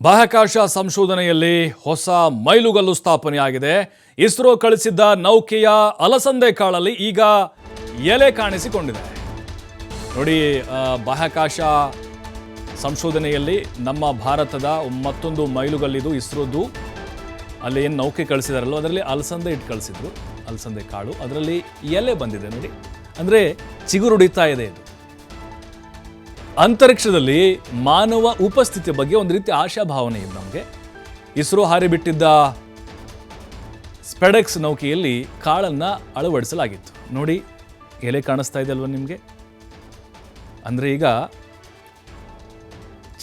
ಬಾಹ್ಯಾಕಾಶ ಸಂಶೋಧನೆಯಲ್ಲಿ ಹೊಸ ಮೈಲುಗಲ್ಲು ಸ್ಥಾಪನೆಯಾಗಿದೆ. ಇಸ್ರೋ ಕಳಿಸಿದ್ದ ನೌಕೆಯ ಅಲಸಂದೆ ಕಾಳಲ್ಲಿ ಈಗ ಎಲೆ ಕಾಣಿಸಿಕೊಂಡಿದೆ. ನೋಡಿ, ಬಾಹ್ಯಾಕಾಶ ಸಂಶೋಧನೆಯಲ್ಲಿ ನಮ್ಮ ಭಾರತದ ಮತ್ತೊಂದು ಮೈಲುಗಲ್ಲಿದು ಇಸ್ರೋದು. ಅಲ್ಲಿ ಏನು ನೌಕೆ ಕಳಿಸಿದಾರಲ್ಲೋ ಅದರಲ್ಲಿ ಅಲಸಂದೆ ಇಟ್ಟು ಕಳಿಸಿದ್ರು, ಅಲಸಂದೆ ಕಾಳು. ಅದರಲ್ಲಿ ಎಲೆ ಬಂದಿದೆ ನೋಡಿ, ಅಂದರೆ ಚಿಗುರುಡಿತಾ ಇದೆ. ಇದು ಅಂತರಿಕ್ಷದಲ್ಲಿ ಮಾನವ ಉಪಸ್ಥಿತಿಯ ಬಗ್ಗೆ ಒಂದು ರೀತಿ ಆಶಾಭಾವನೆ ಇದೆ ನಮಗೆ. ಇಸ್ರೋ ಹಾರಿಬಿಟ್ಟಿದ್ದ ಸ್ಪೆಡೆಕ್ಸ್ ನೌಕೆಯಲ್ಲಿ ಕಾಳನ್ನು ಅಳವಡಿಸಲಾಗಿತ್ತು. ನೋಡಿ, ಎಲೆ ಕಾಣಿಸ್ತಾ ಇದೆ ಅಲ್ವ ನಿಮಗೆ? ಅಂದರೆ ಈಗ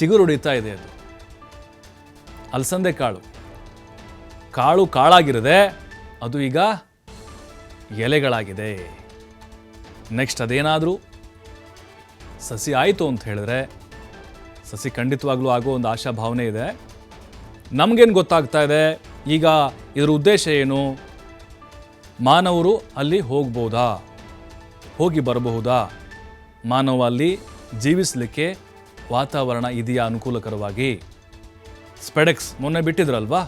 ಚಿಗುರುಡಿತಾ ಇದೆ. ಅದು ಅಲಸಂದೆ ಕಾಳು, ಕಾಳು ಕಾಳಾಗಿರದೆ ಅದು ಈಗ ಎಲೆಗಳಾಗಿದೆ. ನೆಕ್ಸ್ಟ್ ಅದೇನಾದರೂ ಸಸಿ ಆಯಿತು ಅಂತ ಹೇಳಿದ್ರೆ, ಸಸಿ ಖಂಡಿತವಾಗ್ಲೂ ಆಗೋ ಒಂದು ಆಶಾಭಾವನೆ ಇದೆ. ನಮಗೇನು ಗೊತ್ತಾಗ್ತಾ ಇದೆ ಈಗ, ಇದರ ಉದ್ದೇಶ ಏನು? ಮಾನವರು ಅಲ್ಲಿ ಹೋಗ್ಬೋದಾ, ಹೋಗಿ ಬರಬಹುದಾ? ಮಾನವ ಅಲ್ಲಿ ಜೀವಿಸಲಿಕ್ಕೆ ವಾತಾವರಣ ಇದೆಯಾ ಅನುಕೂಲಕರವಾಗಿ? ಸ್ಪೆಡೆಕ್ಸ್ ಮೊನ್ನೆ ಬಿಟ್ಟಿದ್ರಲ್ವಾ,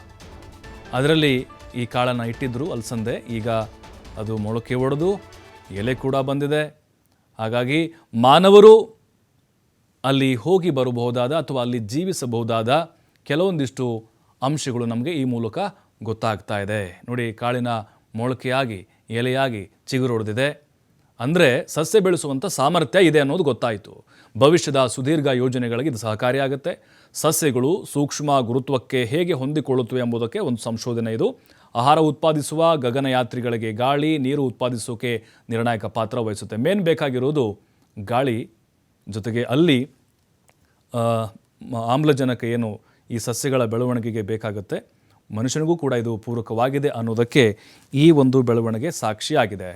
ಅದರಲ್ಲಿ ಈ ಕಾಳನ್ನು ಇಟ್ಟಿದ್ರು ಅಲಸಂದೆ. ಈಗ ಅದು ಮೊಳಕೆ ಒಡೆದು ಎಲೆ ಕೂಡ ಬಂದಿದೆ. ಹಾಗಾಗಿ ಮಾನವರು ಅಲ್ಲಿ ಹೋಗಿ ಬರಬಹುದಾದ ಅಥವಾ ಅಲ್ಲಿ ಜೀವಿಸಬಹುದಾದ ಕೆಲವೊಂದಿಷ್ಟು ಅಂಶಗಳು ನಮಗೆ ಈ ಮೂಲಕ ಗೊತ್ತಾಗ್ತಾ ಇದೆ. ನೋಡಿ, ಕಾಳಿನ ಮೊಳಕೆಯಾಗಿ ಎಲೆಯಾಗಿ ಚಿಗುರು ಹೊಡೆದಿದೆ. ಅಂದರೆ ಸಸ್ಯ ಬೆಳೆಸುವಂಥ ಸಾಮರ್ಥ್ಯ ಇದೆ ಅನ್ನೋದು ಗೊತ್ತಾಯಿತು. ಭವಿಷ್ಯದ ಸುದೀರ್ಘ ಯೋಜನೆಗಳಿಗೆ ಇದು ಸಹಕಾರಿಯಾಗುತ್ತೆ. ಸಸ್ಯಗಳು ಸೂಕ್ಷ್ಮ ಗುರುತ್ವಕ್ಕೆ ಹೇಗೆ ಹೊಂದಿಕೊಳ್ಳುತ್ತವೆ ಎಂಬುದಕ್ಕೆ ಒಂದು ಸಂಶೋಧನೆ ಇದು. ಆಹಾರ ಉತ್ಪಾದಿಸುವ ಗಗನಯಾತ್ರಿಗಳಿಗೆ ಗಾಳಿ, ನೀರು ಉತ್ಪಾದಿಸೋಕೆ ನಿರ್ಣಾಯಕ ಪಾತ್ರ ವಹಿಸುತ್ತೆ. ಮೇನ್ ಬೇಕಾಗಿರೋದು ಗಾಳಿ, ಜೊತೆಗೆ ಅಲ್ಲಿ ಆಮ್ಲಜನಕ ಏನು ಈ ಸಸ್ಯಗಳ ಬೆಳವಣಿಗೆಗೆ ಬೇಕಾಗುತ್ತೆ. ಮನುಷ್ಯನಿಗೂ ಕೂಡ ಇದು ಪೂರಕವಾಗಿದೆ ಅನ್ನೋದಕ್ಕೆ ಈ ಒಂದು ಬೆಳವಣಿಗೆ ಸಾಕ್ಷಿಯಾಗಿದೆ.